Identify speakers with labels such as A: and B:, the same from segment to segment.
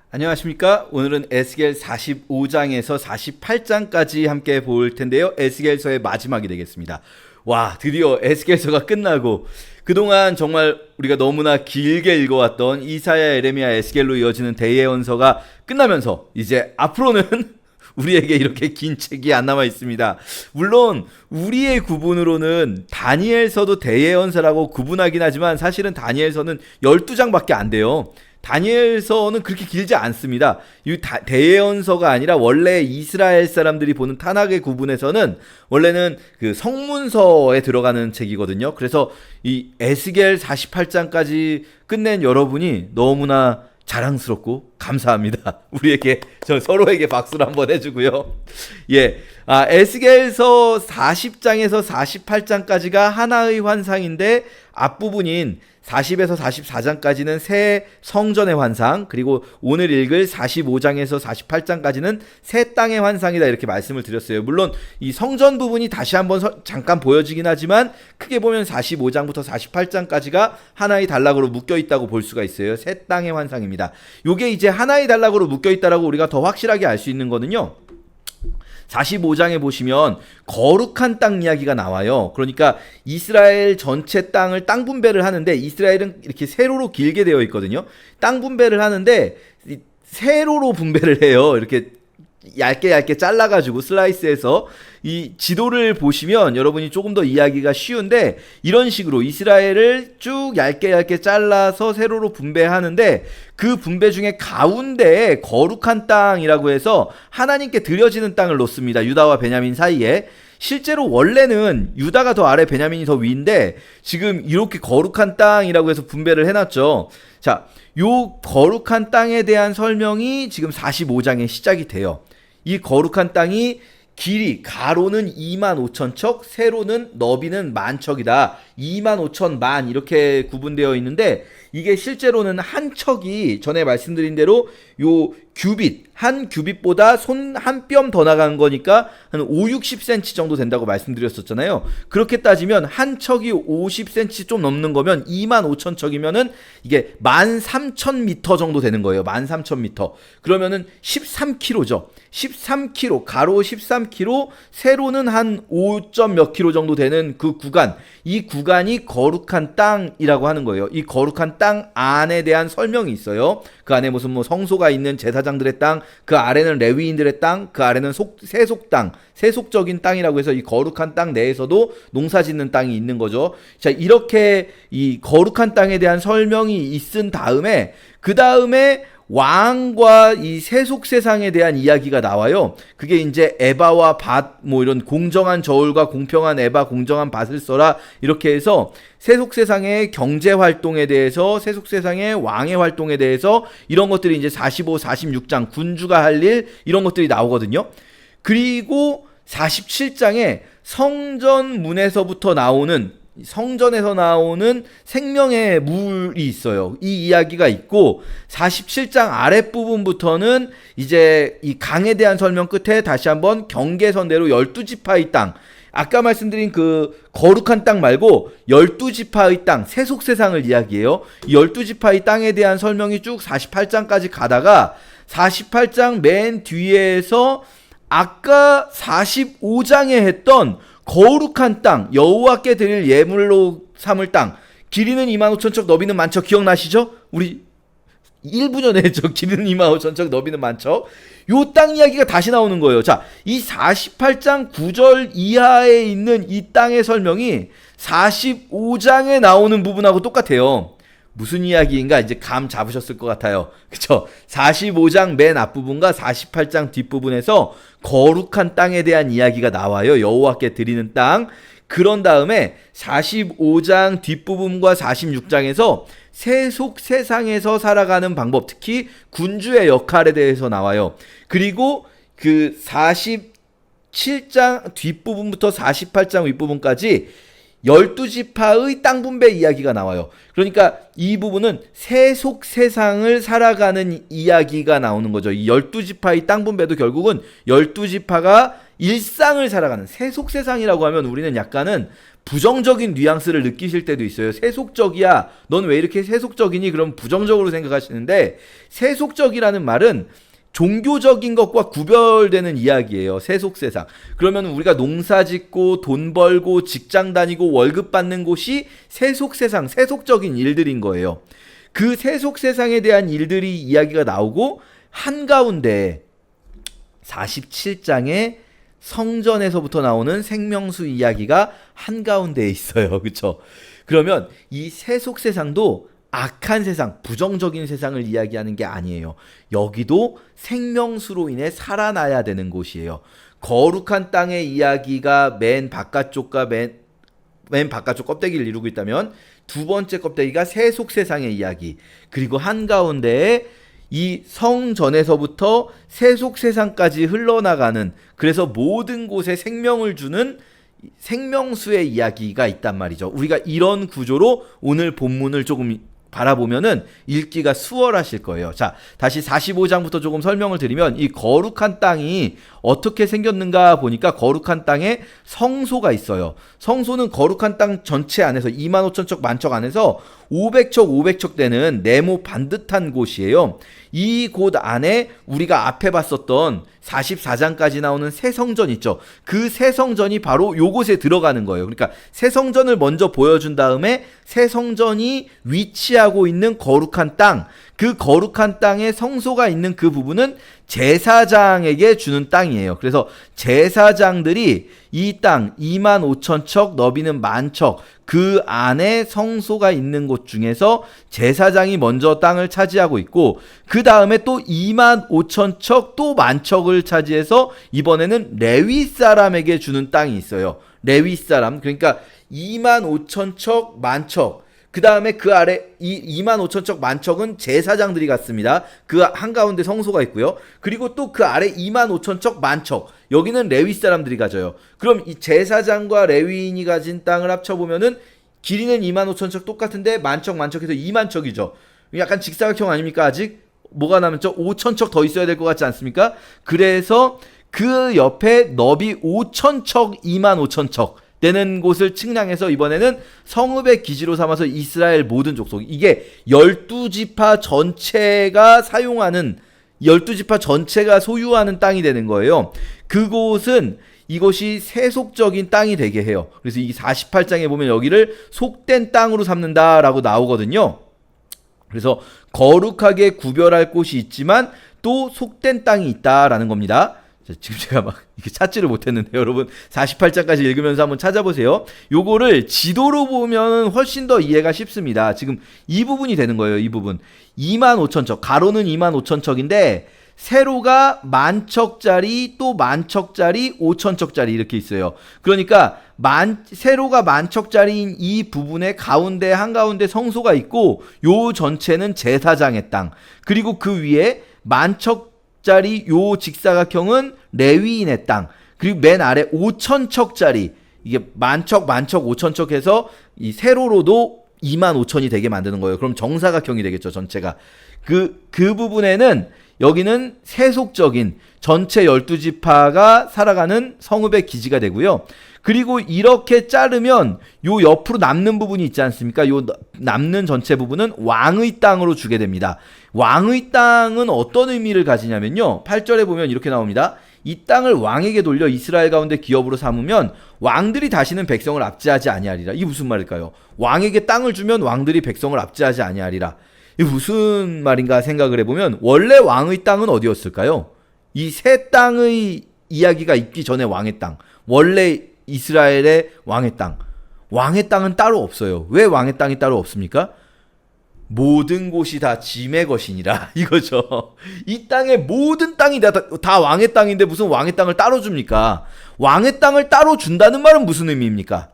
A: 안녕하십니까? 오늘은 에스겔 45장에서 48장까지 함께 볼 텐데요. 에스겔서의 마지막이 되겠습니다. 와, 드디어 에스겔서가 끝나고 그동안 정말 우리가 너무나 길게 읽어왔던 이사야, 에레미야, 에스겔로 이어지는 대예언서가 끝나면서 이제 앞으로는 우리에게 이렇게 긴 책이 안 남아 있습니다. 물론 우리의 구분으로는 다니엘서도 대예언서라고 구분하긴 하지만 사실은 다니엘서는 12장밖에 안 돼요. 다니엘서는 그렇게 길지 않습니다. 이 대예언서가 아니라 원래 이스라엘 사람들이 보는 타낙의 구분에서는 원래는 그 성문서에 들어가는 책이거든요. 그래서 이 에스겔 48장까지 끝낸 여러분이 너무나 자랑스럽고 감사합니다. 우리에게 서로에게 박수를 한번 해주고요. 예, 에스겔서 40장에서 48장까지가 하나의 환상인데 앞부분인 40에서 44장까지는 새 성전의 환상, 그리고 오늘 읽을 45장에서 48장까지는 새 땅의 환상이다 이렇게 말씀을 드렸어요. 물론 이 성전 부분이 다시 한번 잠깐 보여지긴 하지만 크게 보면 45장부터 48장까지가 하나의 단락으로 묶여있다고 볼 수가 있어요. 새 땅의 환상입니다. 요게 이제 하나의 단락으로 묶여있다라고 우리가 더 확실하게 알 수 있는 거는요, 45장에 보시면 거룩한 땅 이야기가 나와요. 그러니까 이스라엘 전체 땅을 땅 분배를 하는데, 이스라엘은 이렇게 세로로 길게 되어 있거든요. 땅 분배를 하는데 세로로 분배를 해요. 이렇게 얇게 잘라가지고 슬라이스해서. 이 지도를 보시면 여러분이 조금 더 이해하기가 쉬운데, 이런 식으로 이스라엘을 쭉 얇게 잘라서 세로로 분배하는데, 그 분배 중에 가운데에 거룩한 땅이라고 해서 하나님께 드려지는 땅을 놓습니다. 유다와 베냐민 사이에. 실제로 원래는 유다가 더 아래, 베냐민이 더 위인데 지금 이렇게 거룩한 땅이라고 해서 분배를 해놨죠. 자, 요 거룩한 땅에 대한 설명이 지금 45장에 시작이 돼요. 이 거룩한 땅이 길이, 가로는 25,000척, 세로는 너비는 10,000척이다. 25,000만 이렇게 구분되어 있는데, 이게 실제로는 한 척이 전에 말씀드린 대로 요 규빗, 한 규빗보다 손 한 뼘 더 나간 거니까 한 5-60cm 정도 된다고 말씀드렸었잖아요. 그렇게 따지면 한 척이 50cm 좀 넘는 거면 25,000척이면은 이게 13,000m 정도 되는 거예요. 13,000m. 그러면은 13km죠. 13km, 가로 13km, 세로는 한 5점 몇 킬로 정도 되는 그 구간, 이 구간이 거룩한 땅이라고 하는 거예요. 이 거룩한 땅 안에 대한 설명이 있어요. 그 안에 무슨 성소가 있는 제사장들의 땅, 그 아래는 레위인들의 땅, 그 아래는 세속 땅, 세속적인 땅이라고 해서 이 거룩한 땅 내에서도 농사 짓는 땅이 있는 거죠. 자, 이렇게 이 거룩한 땅에 대한 설명이 있은 다음에, 그 다음에 왕과 이 세속 세상에 대한 이야기가 나와요. 그게 이제 에바와 밧, 이런 공정한 저울과 공평한 에바, 공정한 밧을 써라, 이렇게 해서 세속 세상의 경제 활동에 대해서, 세속 세상의 왕의 활동에 대해서, 이런 것들이 이제 45, 46장 군주가 할 일, 이런 것들이 나오거든요. 그리고 47장에 성전 문에서부터 나오는, 성전에서 나오는 생명의 물이 있어요. 이 이야기가 있고, 47장 아랫부분부터는 이제 이 강에 대한 설명 끝에 다시 한번 경계선대로 12지파의 땅, 아까 말씀드린 그 거룩한 땅 말고 12지파의 땅, 세속세상을 이야기해요. 이 12지파의 땅에 대한 설명이 쭉 48장까지 가다가 48장 맨 뒤에서 아까 45장에 했던 거룩한 땅, 여호와께 드릴 예물로 삼을 땅, 길이는 25,000척, 너비는 10,000척, 기억나시죠? 우리 1부 전에 했죠. 길이는 25,000척, 너비는 10,000척. 요 땅 이야기가 다시 나오는 거예요. 자, 이 48장 9절 이하에 있는 이 땅의 설명이 45장에 나오는 부분하고 똑같아요. 무슨 이야기인가 이제 감 잡으셨을 것 같아요. 그쵸? 45장 맨 앞부분과 48장 뒷부분에서 거룩한 땅에 대한 이야기가 나와요. 여호와께 드리는 땅. 그런 다음에 45장 뒷부분과 46장에서 세속 세상에서 살아가는 방법, 특히 군주의 역할에 대해서 나와요. 그리고 그 47장 뒷부분부터 48장 윗부분까지 12지파의 땅 분배 이야기가 나와요. 그러니까 이 부분은 세속 세상을 살아가는 이야기가 나오는 거죠. 이 12지파의 땅 분배도 결국은 12지파가 일상을 살아가는, 세속 세상이라고 하면 우리는 약간은 부정적인 뉘앙스를 느끼실 때도 있어요. 세속적이야. 넌 왜 이렇게 세속적이니? 그럼 부정적으로 생각하시는데, 세속적이라는 말은 종교적인 것과 구별되는 이야기예요. 세속세상. 그러면 우리가 농사 짓고 돈 벌고 직장 다니고 월급 받는 곳이 세속세상, 세속적인 일들인 거예요. 그 세속세상에 대한 일들이 이야기가 나오고, 한가운데 47장에 성전에서부터 나오는 생명수 이야기가 한가운데에 있어요. 그렇죠? 그러면 이 세속 세상도 악한 세상, 부정적인 세상을 이야기하는 게 아니에요. 여기도 생명수로 인해 살아나야 되는 곳이에요. 거룩한 땅의 이야기가 맨 바깥쪽과 맨 바깥쪽 껍데기를 이루고 있다면, 두 번째 껍데기가 세속 세상의 이야기, 그리고 한가운데에 이 성전에서부터 세속 세상까지 흘러나가는, 그래서 모든 곳에 생명을 주는 생명수의 이야기가 있단 말이죠. 우리가 이런 구조로 오늘 본문을 조금 바라보면은 읽기가 수월하실 거예요. 자, 다시 45장부터 조금 설명을 드리면, 이 거룩한 땅이 어떻게 생겼는가 보니까 거룩한 땅에 성소가 있어요. 성소는 거룩한 땅 전체 안에서 25,000척 만척 안에서 500척 되는 네모 반듯한 곳이에요. 이 곳 안에 우리가 앞에 봤었던 44장까지 나오는 새 성전 있죠. 그 새 성전이 바로 요곳에 들어가는 거예요. 그러니까 새 성전을 먼저 보여준 다음에 새 성전이 위치하고 있는 거룩한 땅, 그 거룩한 땅에 성소가 있는 그 부분은 제사장에게 주는 땅이에요. 그래서 제사장들이 이 땅 25,000척, 너비는 10,000척, 그 안에 성소가 있는 곳 중에서 제사장이 먼저 땅을 차지하고 있고, 그 다음에 또 25,000척, 또 10,000척을 차지해서 이번에는 레위 사람에게 주는 땅이 있어요. 레위 사람, 그러니까 25,000척, 10,000척, 그 다음에 그 아래 이 25,000척, 10,000척은 제사장들이 갔습니다. 그 한가운데 성소가 있고요. 그리고 또 그 아래 25,000척, 10,000척, 여기는 레위 사람들이 가져요. 그럼 이 제사장과 레위인이 가진 땅을 합쳐보면은 길이는 25,000척 똑같은데 10,000 해서 20,000척이죠. 약간 직사각형 아닙니까? 아직 뭐가 남았죠? 5,000척 더 있어야 될 것 같지 않습니까? 그래서 그 옆에 너비 5,000척, 25,000척 되는 곳을 측량해서 이번에는 성읍의 기지로 삼아서 이스라엘 모든 족속, 이게 12지파 전체가 사용하는, 12지파 전체가 소유하는 땅이 되는 거예요. 그곳은 이것이 세속적인 땅이 되게 해요. 그래서 이 48장에 보면 여기를 속된 땅으로 삼는다라고 나오거든요. 그래서 거룩하게 구별할 곳이 있지만 또 속된 땅이 있다라는 겁니다. 지금 제가 막 이렇게 찾지를 못했는데 여러분 48장까지 읽으면서 한번 찾아보세요. 요거를 지도로 보면 훨씬 더 이해가 쉽습니다. 지금 이 부분이 되는 거예요. 이 부분 25,000척, 가로는 25,000척인데 세로가 10,000척짜리, 또 10,000척짜리, 5,000척짜리 이렇게 있어요. 그러니까 세로가 10,000척짜리인 이 부분의 가운데 한가운데 성소가 있고, 요 전체는 제사장의 땅, 그리고 그 위에 10,000척짜리 요 직사각형은 레위인의 땅, 그리고 맨 아래 5,000척짜리, 이게 10,000척, 5,000척 해서 이 세로로도 25,000이 되게 만드는 거예요. 그럼 정사각형이 되겠죠, 전체가. 그 부분에는 여기는 세속적인 전체 12지파가 살아가는 성읍의 기지가 되고요. 그리고 이렇게 자르면 요 옆으로 남는 부분이 있지 않습니까? 요 남는 전체 부분은 왕의 땅으로 주게 됩니다. 왕의 땅은 어떤 의미를 가지냐면요, 8절에 보면 이렇게 나옵니다. 이 땅을 왕에게 돌려 이스라엘 가운데 기업으로 삼으면 왕들이 다시는 백성을 압제하지 아니하리라. 이게 무슨 말일까요? 왕에게 땅을 주면 왕들이 백성을 압제하지 아니하리라. 이게 무슨 말인가 생각을 해보면, 원래 왕의 땅은 어디였을까요? 이 새 땅의 이야기가 있기 전에 왕의 땅, 원래 이스라엘의 왕의 땅, 왕의 땅은 따로 없어요. 왜 왕의 땅이 따로 없습니까? 모든 곳이 다 짐의 것이니라 이거죠. 이 땅의 모든 땅이 다 왕의 땅인데 무슨 왕의 땅을 따로 줍니까? 왕의 땅을 따로 준다는 말은 무슨 의미입니까?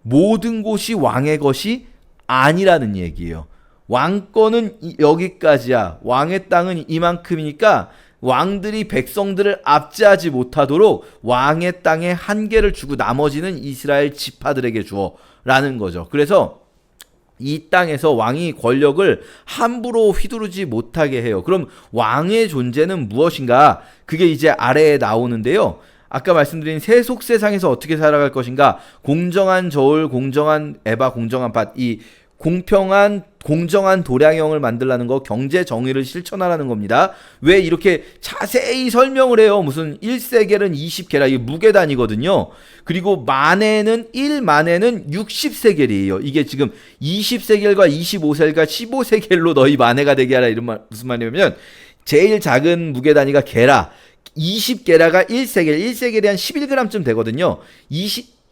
A: 모든 곳이 왕의 것이 아니라는 얘기예요. 왕권은 여기까지야, 왕의 땅은 이만큼이니까 왕들이 백성들을 압제하지 못하도록 왕의 땅에 한계를 주고 나머지는 이스라엘 지파들에게 주어 라는 거죠. 그래서 이 땅에서 왕이 권력을 함부로 휘두르지 못하게 해요. 그럼 왕의 존재는 무엇인가? 그게 이제 아래에 나오는데요. 아까 말씀드린 세속 세상에서 어떻게 살아갈 것인가, 공정한 저울, 공정한 에바, 공정한 밭, 이 공평한 공정한 도량형을 만들라는 거, 경제 정의를 실천하라는 겁니다. 왜 이렇게 자세히 설명을 해요? 무슨 1세겔은 20게라, 이게 무게단이거든요. 그리고 만에는 1만에는 60세겔이에요. 이게 지금 20세겔과 25세겔과 15세겔로 너희 만에가 되게 하라, 이런 말, 무슨 말이냐면 제일 작은 무게단위가 게라, 20게라가 1세겔, 1세겔이 한 11g쯤 되거든요.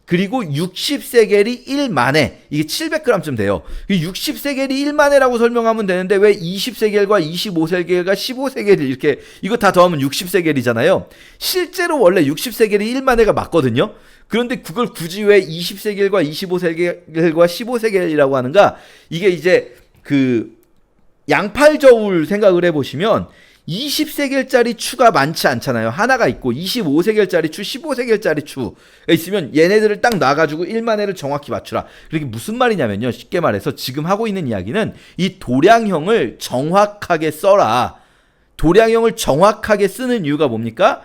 A: 그리고 60세겔이 1만에, 이게 700g쯤 돼요. 60세겔이 1만에라고 설명하면 되는데 왜 20세겔과 25세겔과 15세겔이 이렇게, 이거 다 더하면 60세겔이잖아요. 실제로 원래 60세겔이 1만에가 맞거든요. 그런데 그걸 굳이 왜 20세겔과 25세겔과 15세겔이라고 하는가? 이게 이제 그 양팔저울 생각을 해보시면 20세겔짜리 추가 많지 않잖아요. 하나가 있고 25세겔짜리 추, 15세겔짜리 추가 있으면 얘네들을 딱 놔가지고 1만회를 정확히 맞추라. 그게 무슨 말이냐면요, 쉽게 말해서 지금 하고 있는 이야기는 이 도량형을 정확하게 써라. 도량형을 정확하게 쓰는 이유가 뭡니까?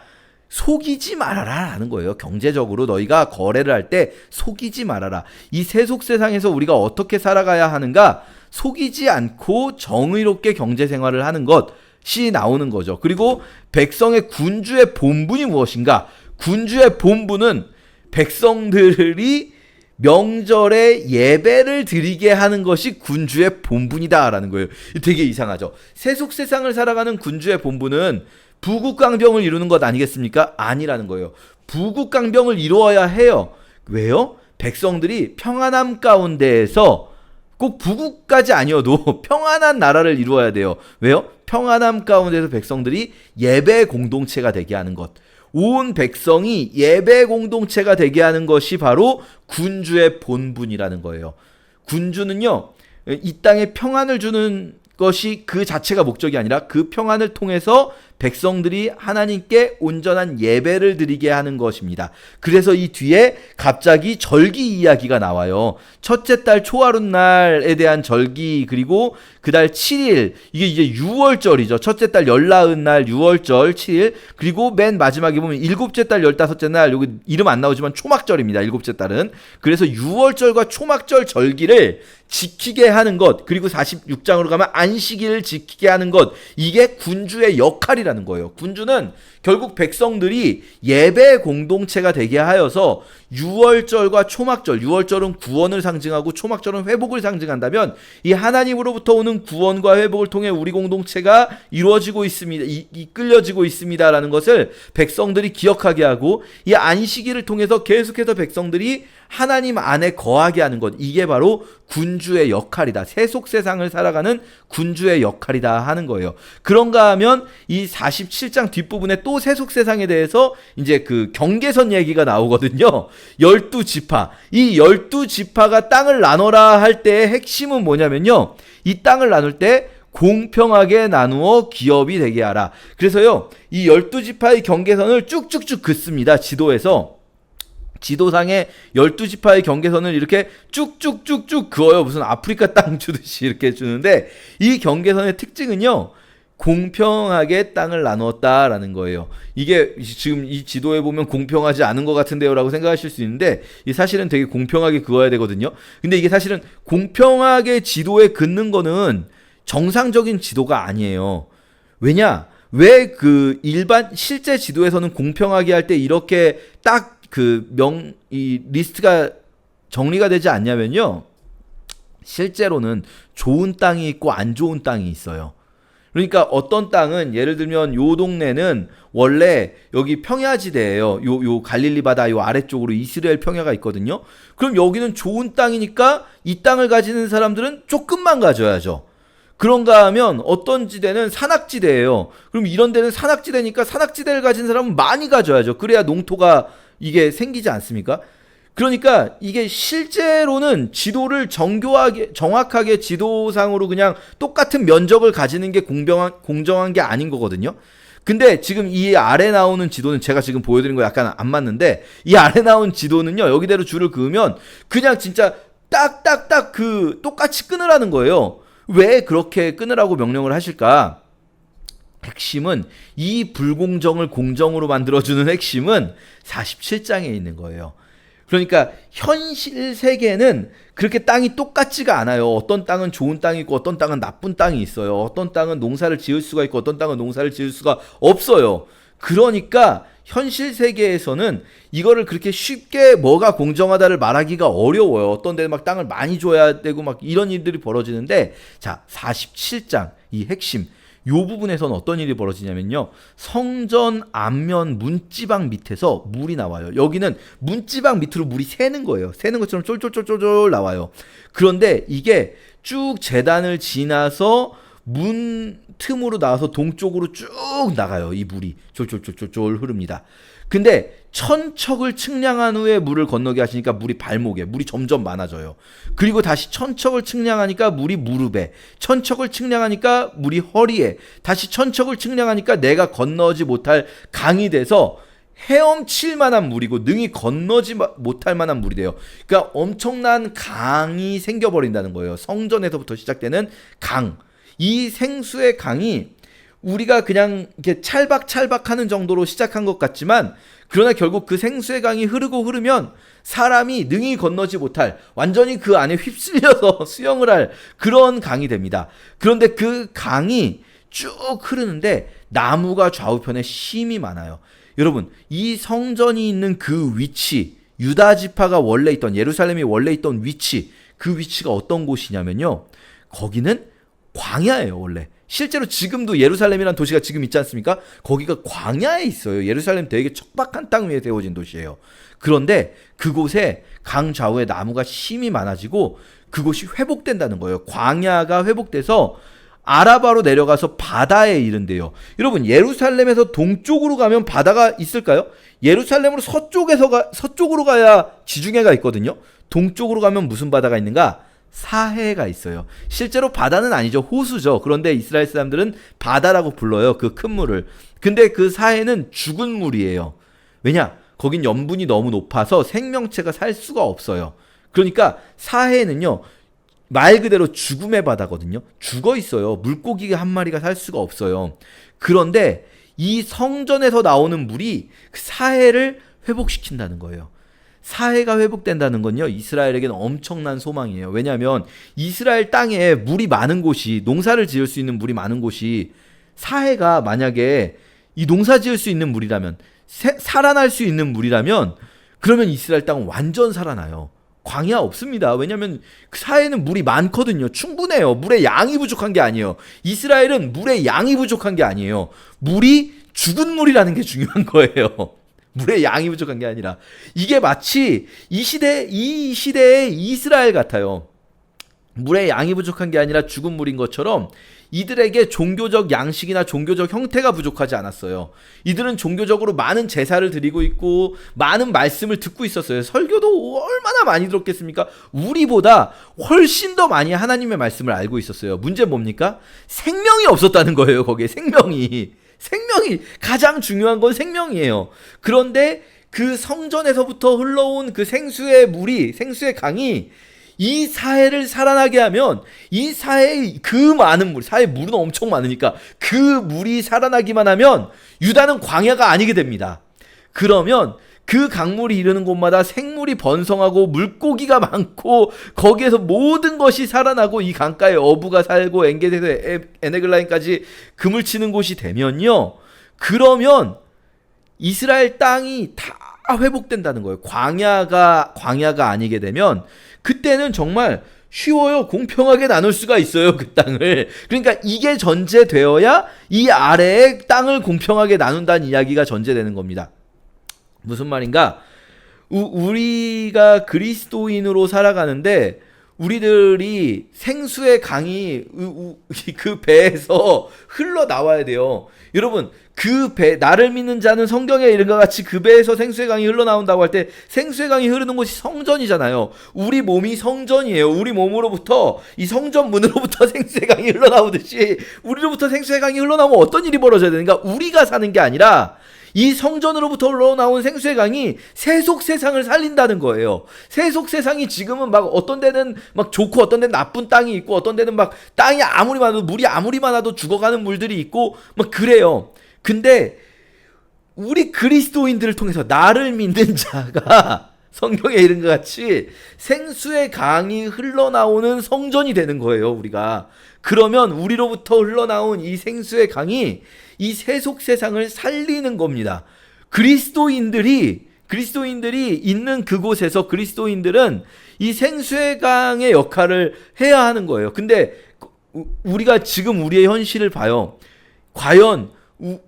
A: 속이지 말아라 라는 거예요. 경제적으로 너희가 거래를 할 때 속이지 말아라. 이 세속 세상에서 우리가 어떻게 살아가야 하는가? 속이지 않고 정의롭게 경제생활을 하는 것이 나오는 거죠. 그리고 백성의 군주의 본분이 무엇인가? 군주의 본분은 백성들이 명절에 예배를 드리게 하는 것이 군주의 본분이다라는 거예요. 되게 이상하죠. 세속 세상을 살아가는 군주의 본분은 부국강병을 이루는 것 아니겠습니까? 아니라는 거예요. 부국강병을 이루어야 해요. 왜요? 백성들이 평안함 가운데에서, 꼭 부국까지 아니어도 평안한 나라를 이루어야 돼요. 왜요? 평안함 가운데서 백성들이 예배 공동체가 되게 하는 것. 온 백성이 예배 공동체가 되게 하는 것이 바로 군주의 본분이라는 거예요. 군주는요, 이 땅에 평안을 주는 것이 그 자체가 목적이 아니라 그 평안을 통해서 백성들이 하나님께 온전한 예배를 드리게 하는 것입니다. 그래서 이 뒤에 갑자기 절기 이야기가 나와요. 첫째 달 초하룻날에 대한 절기, 그리고 그달 7일, 이게 이제 6월절이죠. 첫째 달 열나은 날 6월절 7일, 그리고 맨 마지막에 보면 일곱째 달 15째 날, 여기 이름 안 나오지만 초막절입니다. 일곱째 달은. 그래서 6월절과 초막절 절기를 지키게 하는 것, 그리고 46장으로 가면 안식일을 지키게 하는 것, 이게 군주의 역할이라는 거예요. 군주는 결국 백성들이 예배 공동체가 되게 하여서 6월절과 초막절, 6월절은 구원을 상징하고 초막절은 회복을 상징한다면 이 하나님으로부터 오는 구원과 회복을 통해 우리 공동체가 이루어지고 있습니다. 이끌려지고 있습니다라는 것을 백성들이 기억하게 하고, 이 안식일을 통해서 계속해서 백성들이 하나님 안에 거하게 하는 것, 이게 바로 군주의 역할이다. 세속 세상을 살아가는 군주의 역할이다 하는 거예요. 그런가 하면 이 47장 뒷부분에 또 세속 세상에 대해서 이제 그 경계선 얘기가 나오거든요. 12지파. 이 12지파가 땅을 나눠라 할 때의 핵심은 뭐냐면요, 이 땅을 나눌 때 공평하게 나누어 기업이 되게 하라. 그래서요, 이 12지파의 경계선을 쭉쭉쭉 긋습니다. 지도에서. 지도상에 12지파의 경계선을 이렇게 쭉쭉쭉쭉 그어요. 무슨 아프리카 땅 주듯이 이렇게 주는데, 이 경계선의 특징은요, 공평하게 땅을 나누었다라는 거예요. 이게 지금 이 지도에 보면 공평하지 않은 것 같은데요 라고 생각하실 수 있는데, 이 사실은 되게 공평하게 그어야 되거든요. 근데 이게 사실은 공평하게 지도에 긋는 거는 정상적인 지도가 아니에요. 왜냐? 왜 그 일반 실제 지도에서는 공평하게 할 때 이렇게 딱 이 리스트가 정리가 되지 않냐면요, 실제로는 좋은 땅이 있고 안 좋은 땅이 있어요. 그러니까 어떤 땅은, 예를 들면 요 동네는 원래 여기 평야지대예요. 요 갈릴리 바다 요 아래쪽으로 이스라엘 평야가 있거든요. 그럼 여기는 좋은 땅이니까 이 땅을 가지는 사람들은 조금만 가져야죠. 그런가 하면 어떤 지대는 산악지대예요. 그럼 이런 데는 산악지대니까 산악지대를 가진 사람은 많이 가져야죠. 그래야 농토가 이게 생기지 않습니까? 그러니까 이게 실제로는 지도를 정확하게 지도상으로 그냥 똑같은 면적을 가지는 게 공정한 게 아닌 거거든요. 근데 지금 이 아래 나오는 지도는, 제가 지금 보여드린 거 약간 안 맞는데, 이 아래 나온 지도는요, 여기대로 줄을 그으면 그냥 진짜 딱딱딱 똑같이 끊으라는 거예요. 왜 그렇게 끊으라고 명령을 하실까? 핵심은 이 불공정을 공정으로 만들어주는 핵심은 47장에 있는 거예요. 그러니까 현실 세계는 그렇게 땅이 똑같지가 않아요. 어떤 땅은 좋은 땅이 있고 어떤 땅은 나쁜 땅이 있어요. 어떤 땅은 농사를 지을 수가 있고 어떤 땅은 농사를 지을 수가 없어요. 그러니까 현실 세계에서는 이거를 그렇게 쉽게 뭐가 공정하다를 말하기가 어려워요. 어떤 데는 막 땅을 많이 줘야 되고 막 이런 일들이 벌어지는데, 자, 47장 이 핵심 요 부분에서는 어떤 일이 벌어지냐면요, 성전 앞면 문지방 밑에서 물이 나와요. 여기는 문지방 밑으로 물이 새는 거예요. 새는 것처럼 쫄쫄쫄쫄 나와요. 그런데 이게 쭉 제단을 지나서 문 틈으로 나와서 동쪽으로 쭉 나가요. 이 물이 쫄쫄쫄쫄 흐릅니다. 근데 천척을 측량한 후에 물을 건너게 하시니까 물이 발목에, 물이 점점 많아져요. 그리고 다시 천척을 측량하니까 물이 무릎에, 천척을 측량하니까 물이 허리에, 다시 천척을 측량하니까 내가 건너지 못할 강이 돼서 헤엄칠 만한 물이고 능히 건너지 못할 만한 물이 돼요. 그러니까 엄청난 강이 생겨버린다는 거예요. 성전에서부터 시작되는 강. 이 생수의 강이 우리가 그냥 이렇게 찰박찰박하는 정도로 시작한 것 같지만, 그러나 결국 그 생수의 강이 흐르면 사람이 능히 건너지 못할, 완전히 그 안에 휩쓸려서 수영을 할 그런 강이 됩니다. 그런데 그 강이 쭉 흐르는데 나무가 좌우편에 심이 많아요. 여러분, 이 성전이 있는 그 위치, 유다 지파가 원래 있던, 예루살렘이 원래 있던 위치, 그 위치가 어떤 곳이냐면요, 거기는 광야예요. 원래 실제로 지금도 예루살렘이라는 도시가 지금 있지 않습니까? 거기가 광야에 있어요. 예루살렘 되게 척박한 땅 위에 세워진 도시예요. 그런데 그곳에 강 좌우에 나무가 심이 많아지고 그곳이 회복된다는 거예요. 광야가 회복돼서 아라바로 내려가서 바다에 이른대요. 여러분, 예루살렘에서 동쪽으로 가면 바다가 있을까요? 예루살렘으로 서쪽으로 가야 지중해가 있거든요. 동쪽으로 가면 무슨 바다가 있는가? 사해가 있어요. 실제로 바다는 아니죠. 호수죠. 그런데 이스라엘 사람들은 바다라고 불러요. 그 큰 물을. 근데 그 사해는 죽은 물이에요. 왜냐? 거긴 염분이 너무 높아서 생명체가 살 수가 없어요. 그러니까 사해는요, 말 그대로 죽음의 바다거든요. 죽어 있어요. 물고기가 한 마리가 살 수가 없어요. 그런데 이 성전에서 나오는 물이 그 사해를 회복시킨다는 거예요. 사해가 회복된다는 건요, 이스라엘에게는 엄청난 소망이에요. 왜냐하면 이스라엘 땅에 물이 많은 곳이, 농사를 지을 수 있는 물이 많은 곳이, 사해가 만약에 이 농사 지을 수 있는 물이라면, 살아날 수 있는 물이라면, 그러면 이스라엘 땅은 완전 살아나요. 광야 없습니다. 왜냐하면 그 사해는 물이 많거든요. 충분해요. 물의 양이 부족한 게 아니에요. 이스라엘은 물의 양이 부족한 게 아니에요. 물이 죽은 물이라는 게 중요한 거예요. 물의 양이 부족한 게 아니라, 이게 마치 이 시대의 이스라엘 같아요. 물의 양이 부족한 게 아니라 죽은 물인 것처럼 이들에게 종교적 양식이나 종교적 형태가 부족하지 않았어요. 이들은 종교적으로 많은 제사를 드리고 있고 많은 말씀을 듣고 있었어요. 설교도 얼마나 많이 들었겠습니까? 우리보다 훨씬 더 많이 하나님의 말씀을 알고 있었어요. 문제는 뭡니까? 생명이 없었다는 거예요. 거기에 생명이 가장 중요한 건 생명이에요. 그런데 그 성전에서부터 흘러온 그 생수의 강이 이 사해를 살아나게 하면, 이 사해의 그 많은 물, 사해 물은 엄청 많으니까 그 물이 살아나기만 하면 유다는 광야가 아니게 됩니다. 그러면 그 강물이 이르는 곳마다 생물이 번성하고 물고기가 많고 거기에서 모든 것이 살아나고 이 강가에 어부가 살고 엔게디에서 에네글라임까지 금을 치는 곳이 되면요, 그러면 이스라엘 땅이 다 회복된다는 거예요. 광야가 아니게 되면 그때는 정말 쉬워요. 공평하게 나눌 수가 있어요, 그 땅을. 그러니까 이게 전제되어야 이 아래의 땅을 공평하게 나눈다는 이야기가 전제되는 겁니다. 무슨 말인가? 우리가 그리스도인으로 살아가는데 우리들이 생수의 강이 그 배에서 흘러나와야 돼요. 여러분, 그 배, 나를 믿는 자는 성경에 이른것 같이 그 배에서 생수의 강이 흘러나온다고 할 때 생수의 강이 흐르는 곳이 성전이잖아요. 우리 몸이 성전이에요. 우리 몸으로부터, 이 성전 문으로부터 생수의 강이 흘러나오듯이 우리로부터 생수의 강이 흘러나오면 어떤 일이 벌어져야 되는가? 우리가 사는 게 아니라 이 성전으로부터 흘러나온 생수의 강이 세속 세상을 살린다는 거예요. 세속 세상이 지금은 막 어떤 데는 막 좋고 어떤 데는 나쁜 땅이 있고 어떤 데는 막 땅이 아무리 많아도 물이 아무리 많아도 죽어가는 물들이 있고 막 그래요. 근데 우리 그리스도인들을 통해서 나를 믿는 자가 성경에 이른 것 같이 생수의 강이 흘러나오는 성전이 되는 거예요, 우리가. 그러면 우리로부터 흘러나온 이 생수의 강이 이 세속 세상을 살리는 겁니다. 그리스도인들이 있는 그곳에서 그리스도인들은 이 생수의 강의 역할을 해야 하는 거예요. 근데 우리가 지금 우리의 현실을 봐요. 과연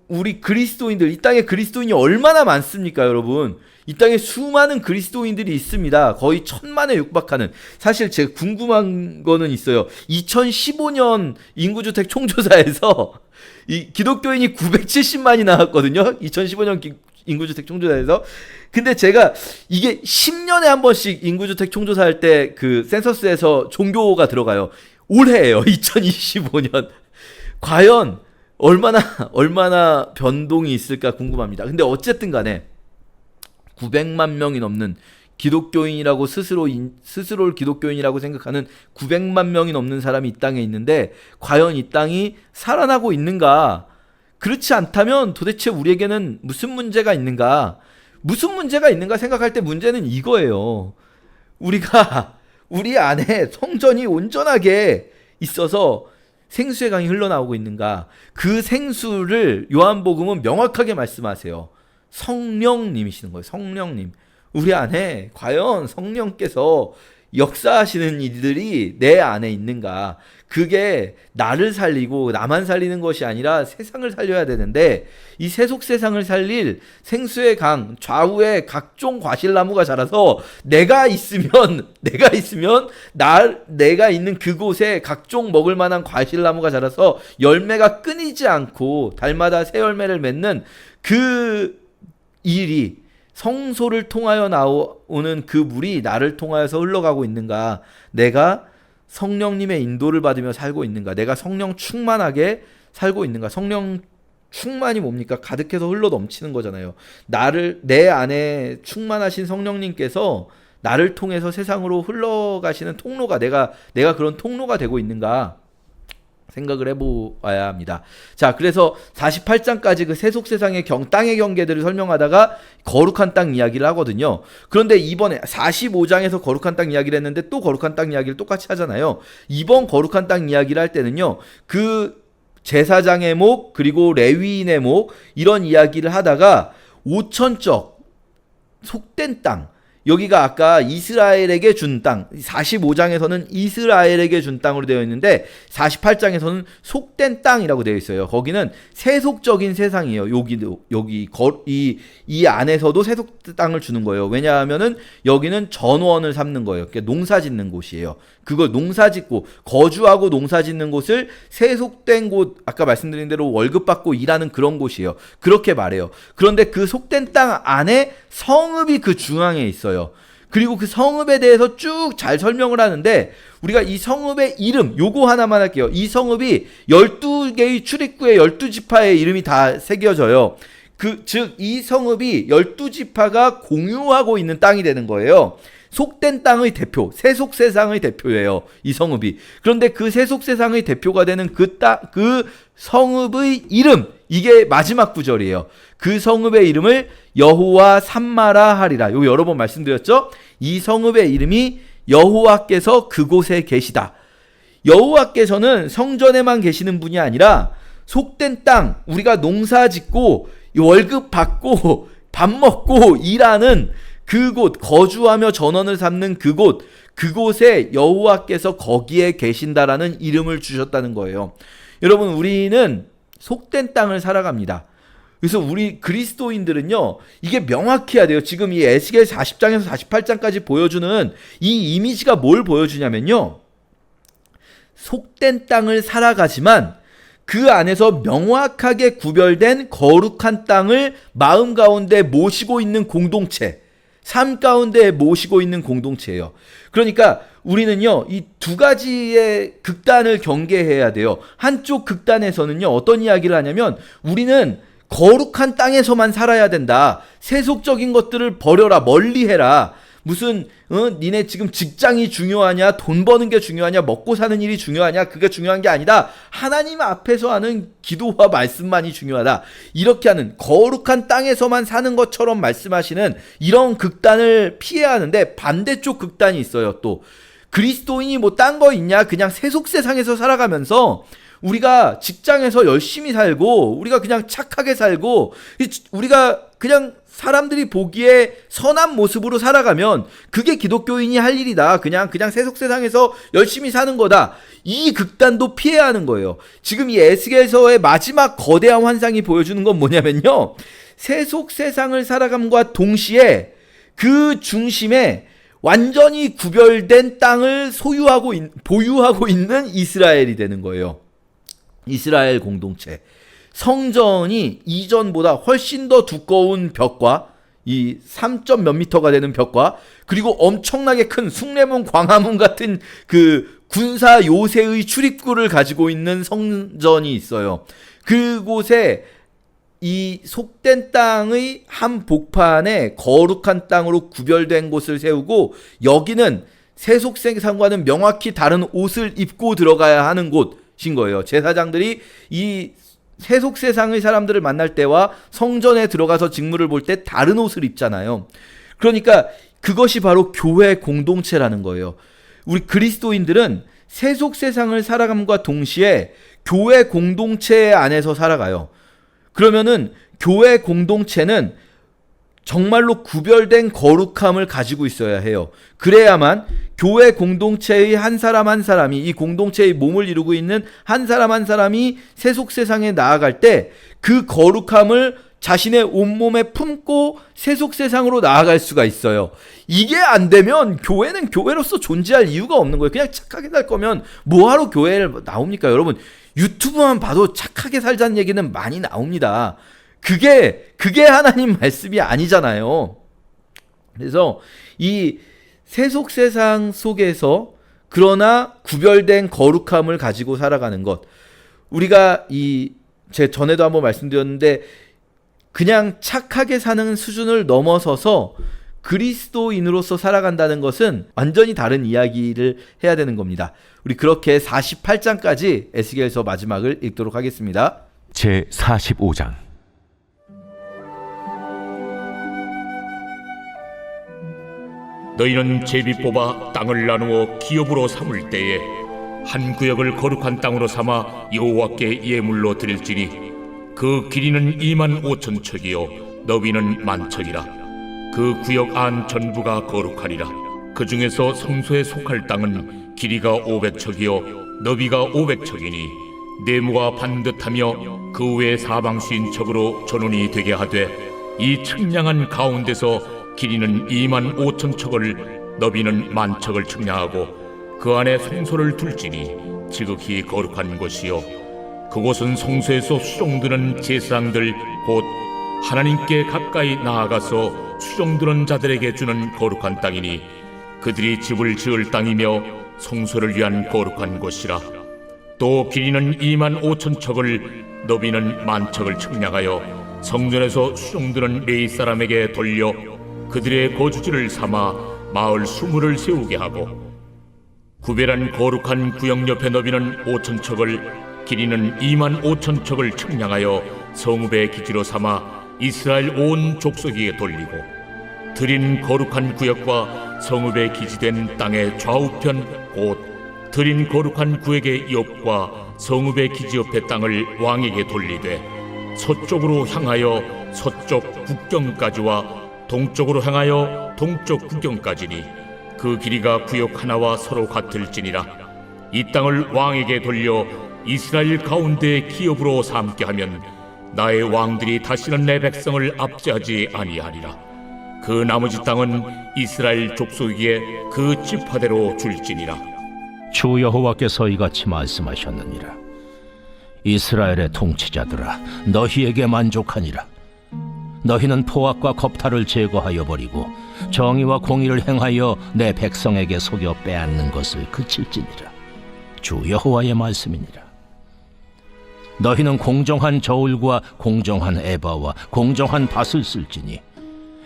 A: 우리 그리스도인들, 이 땅에 그리스도인이 얼마나 많습니까, 여러분? 이 땅에 수많은 그리스도인들이 있습니다. 거의 1000만에 육박하는. 사실 제가 궁금한 거는 있어요. 2015년 인구주택 총조사에서 이 기독교인이 970만이 나왔거든요. 2015년 인구주택 총조사에서. 근데 제가 이게 10년에 한 번씩 인구주택 총조사할 때 그 센서스에서 종교가 들어가요. 올해예요. 2025년. 과연 얼마나 변동이 있을까 궁금합니다. 근데 어쨌든 간에 900만 명이 넘는 기독교인이라고 스스로를 기독교인이라고 생각하는 900만 명이 넘는 사람이 이 땅에 있는데 과연 이 땅이 살아나고 있는가? 그렇지 않다면 도대체 우리에게는 무슨 문제가 있는가? 무슨 문제가 있는가 생각할 때 문제는 이거예요. 우리가 우리 안에 성전이 온전하게 있어서 생수의 강이 흘러나오고 있는가? 그 생수를 요한복음은 명확하게 말씀하세요. 성령님이시는 거예요. 성령님. 우리 안에 과연 성령께서 역사하시는 이들이 내 안에 있는가? 그게 나를 살리고 나만 살리는 것이 아니라 세상을 살려야 되는데 이 세속 세상을 살릴 생수의 강 좌우에 각종 과실나무가 자라서 내가 있으면 내가 있는 그곳에 각종 먹을 만한 과실나무가 자라서 열매가 끊이지 않고 달마다 새 열매를 맺는 그 일이 성소를 통하여 나오는 그 물이 나를 통하여서 흘러가고 있는가? 내가 성령님의 인도를 받으며 살고 있는가? 내가 성령 충만하게 살고 있는가? 성령 충만이 뭡니까? 가득해서 흘러 넘치는 거잖아요. 내 안에 충만하신 성령님께서 나를 통해서 세상으로 흘러가시는 통로가 내가 그런 통로가 되고 있는가? 생각을 해보아야 합니다. 자, 그래서 48장까지 그 세속 세상의 땅의 경계들을 설명하다가 거룩한 땅 이야기를 하거든요. 그런데 이번에 45장에서 거룩한 땅 이야기를 했는데 또 거룩한 땅 이야기를 똑같이 하잖아요. 이번 거룩한 땅 이야기를 할 때는요, 그 제사장의 목 그리고 레위인의 목 이런 이야기를 하다가 5천적 속된 땅, 여기가 아까 이스라엘에게 준 땅, 45장에서는 이스라엘에게 준 땅으로 되어 있는데 48장에서는 속된 땅이라고 되어 있어요. 거기는 세속적인 세상이에요. 이 안에서도 세속 땅을 주는 거예요. 왜냐하면은 여기는 전원을 삼는 거예요. 그러니까 농사 짓는 곳이에요. 그걸 농사 짓고 거주하고 농사 짓는 곳을 세속된 곳, 아까 말씀드린 대로 월급 받고 일하는 그런 곳이에요. 그렇게 말해요. 그런데 그 속된 땅 안에 성읍이 그 중앙에 있어요. 그리고 그 성읍에 대해서 쭉 잘 설명을 하는데 우리가 이 성읍의 이름 요거 하나만 할게요. 이 성읍이 12개의 출입구에 12지파의 이름이 다 새겨져요. 즉 이 성읍이 12지파가 공유하고 있는 땅이 되는 거예요. 속된 땅의 대표, 세속 세상의 대표예요. 이 성읍이. 그런데 그 세속 세상의 대표가 되는 그 성읍의 이름, 이게 마지막 구절이에요. 그 성읍의 이름을 여호와 삼마라 하리라. 요 여러 번 말씀드렸죠? 이 성읍의 이름이 여호와께서 그곳에 계시다. 여호와께서는 성전에만 계시는 분이 아니라 속된 땅, 우리가 농사 짓고 월급 받고 밥 먹고 일하는 그곳, 거주하며 전원을 삼는 그곳에 여호와께서 거기에 계신다라는 이름을 주셨다는 거예요. 여러분, 우리는 속된 땅을 살아갑니다. 그래서 우리 그리스도인들은요, 이게 명확해야 돼요. 지금 이 에스겔 40장에서 48장까지 보여주는 이 이미지가 뭘 보여주냐면요, 속된 땅을 살아가지만 그 안에서 명확하게 구별된 거룩한 땅을 마음 가운데 모시고 있는 공동체, 삶 가운데 모시고 있는 공동체예요. 그러니까 우리는요, 이 두 가지의 극단을 경계해야 돼요. 한쪽 극단에서는요, 어떤 이야기를 하냐면 우리는 거룩한 땅에서만 살아야 된다. 세속적인 것들을 버려라. 멀리해라. 무슨 니네 지금 직장이 중요하냐, 돈 버는 게 중요하냐, 먹고 사는 일이 중요하냐, 그게 중요한 게 아니다. 하나님 앞에서 하는 기도와 말씀만이 중요하다. 이렇게 하는 거룩한 땅에서만 사는 것처럼 말씀하시는 이런 극단을 피해야 하는데, 반대쪽 극단이 있어요. 또 그리스도인이 뭐 딴 거 있냐, 그냥 세속 세상에서 살아가면서 우리가 직장에서 열심히 살고, 우리가 그냥 착하게 살고, 우리가 그냥 사람들이 보기에 선한 모습으로 살아가면 그게 기독교인이 할 일이다. 그냥 세속 세상에서 열심히 사는 거다. 이 극단도 피해야 하는 거예요. 지금 이 에스겔서의 마지막 거대한 환상이 보여주는 건 뭐냐면요, 세속 세상을 살아감과 동시에 그 중심에 완전히 구별된 땅을 보유하고 있는 이스라엘이 되는 거예요. 이스라엘 공동체. 성전이 이전보다 훨씬 더 두꺼운 벽과, 이 3점 몇 미터가 되는 벽과, 그리고 엄청나게 큰 숭례문, 광화문 같은 그 군사 요새의 출입구를 가지고 있는 성전이 있어요. 그곳에 이 속된 땅의 한 복판에 거룩한 땅으로 구별된 곳을 세우고, 여기는 세속 세상과는 명확히 다른 옷을 입고 들어가야 하는 곳인 거예요. 제사장들이 이 세속 세상의 사람들을 만날 때와 성전에 들어가서 직무를 볼 때 다른 옷을 입잖아요. 그러니까 그것이 바로 교회 공동체라는 거예요. 우리 그리스도인들은 세속 세상을 살아감과 동시에 교회 공동체 안에서 살아가요. 그러면은 교회 공동체는 정말로 구별된 거룩함을 가지고 있어야 해요. 그래야만 교회 공동체의 한 사람 한 사람이, 이 공동체의 몸을 이루고 있는 한 사람 한 사람이 세속 세상에 나아갈 때 그 거룩함을 자신의 온몸에 품고 세속 세상으로 나아갈 수가 있어요. 이게 안 되면 교회는 교회로서 존재할 이유가 없는 거예요. 그냥 착하게 살 거면 뭐하러 교회를 나옵니까? 여러분, 유튜브만 봐도 착하게 살자는 얘기는 많이 나옵니다. 그게 하나님 말씀이 아니잖아요. 그래서 이 세속 세상 속에서 그러나 구별된 거룩함을 가지고 살아가는 것, 우리가 제 전에도 한번 말씀드렸는데, 그냥 착하게 사는 수준을 넘어서서 그리스도인으로서 살아간다는 것은 완전히 다른 이야기를 해야 되는 겁니다. 우리 그렇게 48장까지 에스겔서 마지막을 읽도록 하겠습니다.
B: 제 45장.
C: 너희는 제비 뽑아 땅을 나누어 기업으로 삼을 때에 한 구역을 거룩한 땅으로 삼아 여호와께 예물로 드릴지니 그 길이는 25,000척이요 너비는 10,000척이라. 그 구역 안 전부가 거룩하리라. 그 중에서 성소에 속할 땅은 길이가 500척이요 너비가 500척이니 네모가 반듯하며 그 외 사방수인척으로 전원이 되게 하되, 이 측량한 가운데서 길이는 25,000척을 너비는 10,000척을 측량하고 그 안에 성소를 둘지니 지극히 거룩한 곳이요 그곳은 성소에서 수종드는 제사장들 곧 하나님께 가까이 나아가서 수종드는 자들에게 주는 거룩한 땅이니 그들이 집을 지을 땅이며 성소를 위한 거룩한 곳이라. 또 길이는 25,000척을 너비는 10,000척을 측량하여 성전에서 수종드는 레위 사람에게 돌려 그들의 거주지를 삼아 마을 20을 세우게 하고, 구별한 거룩한 구역 옆에 너비는 5,000척을 길이는 25,000척을 측량하여 성읍의 기지로 삼아 이스라엘 온 족속에게 돌리고, 드린 거룩한 구역과 성읍의 기지된 땅의 좌우편 곧 드린 거룩한 구역의 옆과 성읍의 기지 옆의 땅을 왕에게 돌리되, 서쪽으로 향하여 서쪽 국경까지와 동쪽으로 향하여 동쪽 국경까지니 그 길이가 구역 하나와 서로 같을지니라. 이 땅을 왕에게 돌려 이스라엘 가운데 기업으로 삼게 하면 나의 왕들이 다시는 내 백성을 압제하지 아니하리라. 그 나머지 땅은 이스라엘 족속에게 그 지파대로 줄지니라.
D: 주 여호와께서 이같이 말씀하셨느니라. 이스라엘의 통치자들아, 너희에게 만족하니라. 너희는 포악과 겁탈을 제거하여 버리고 정의와 공의를 행하여 내 백성에게 속여 빼앗는 것을 그칠지니라. 주 여호와의 말씀이니라. 너희는 공정한 저울과 공정한 에바와 공정한 밭을 쓸지니